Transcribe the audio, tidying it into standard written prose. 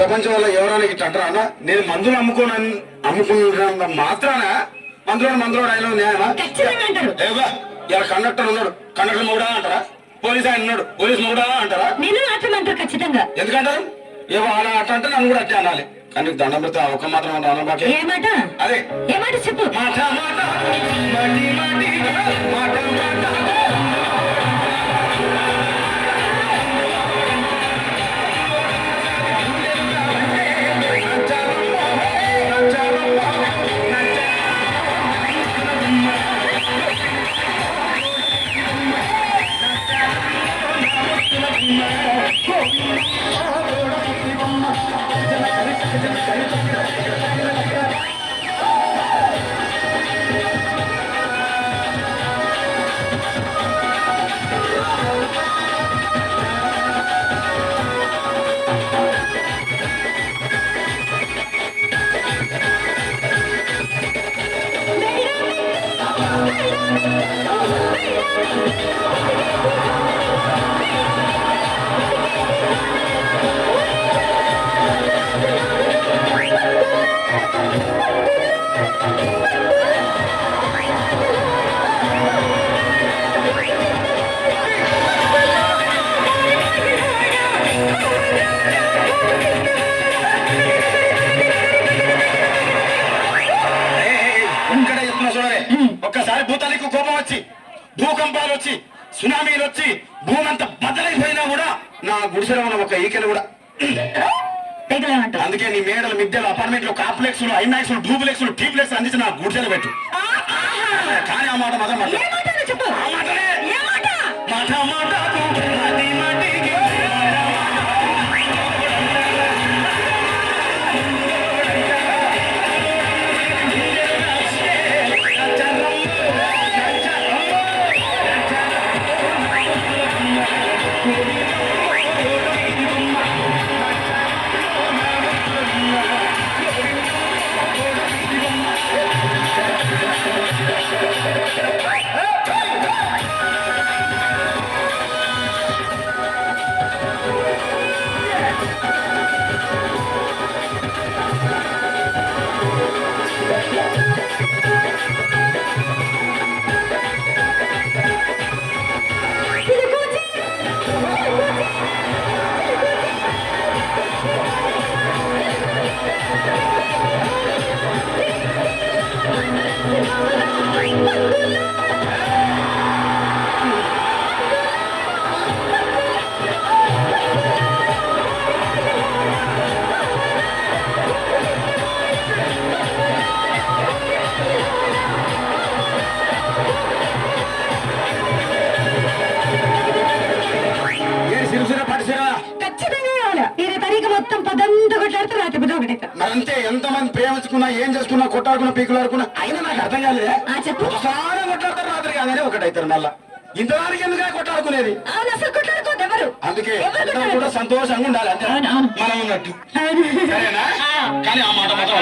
ప్రపంచంలో ఎవరైనా ఇట్లా అంటారా అన్న? నేను మందులు అమ్ముకున్న మాత్రాన మందులో ఆయన న్యాయమా? ఏవా ఇలా కండక్టర్ ఉన్నాడు, కండక్టర్ మొగుడా అంటారా? పోలీస్ ఆయన ఉన్నాడు, పోలీస్ మొగుడా అంటారా? ఖచ్చితంగా ఎందుకంటారు? ఏవో అలా అట్ట అంటే నన్ను కూడా అట్టే అనాలి. కానీ దండం పెడితే ఒక్క మాత్రం అన్న ఏ మాట? అదే ఏ మాట చెప్పు. మాట మాట మాటి మాటి మాట మాట ఒక్కసారి భూతానికి కోపం వచ్చి భూకంపాలు వచ్చి సునామీలు వచ్చి భూమి అంతా బద్దలైపోయినా కూడా నా గుడిసెలో ఉన్న ఒక ఈకెలు కూడా అందుకే నీ మేడలు మిద్దెలు అపార్ట్మెంట్లు కాంప్లెక్స్లు ఐమాక్స్లు డూప్లెక్స్లు టీప్లెక్స్ అందించి నా గుడిసెలు పెట్టు. కానీ ఆ మాట మాత్రం మరంతే. ఎంతమంది ప్రేమించుకున్నా ఏం చేసుకున్నా కొట్టాడుకున్నా పీకులాడుకున్నా అయినా నాకు అర్థం కాలేదే. ఒకసారి కొట్లాడతారు రాత్రి కాదని ఒకటైతారు. మళ్ళా ఇంతదానికి ఎందుకు కొట్లాడుకునేది? అందుకే కూడా సంతోషంగా ఉండాలి అంటే మనం ఉన్నట్టు. సరేనా? కానీ ఆ మాట మాత్రం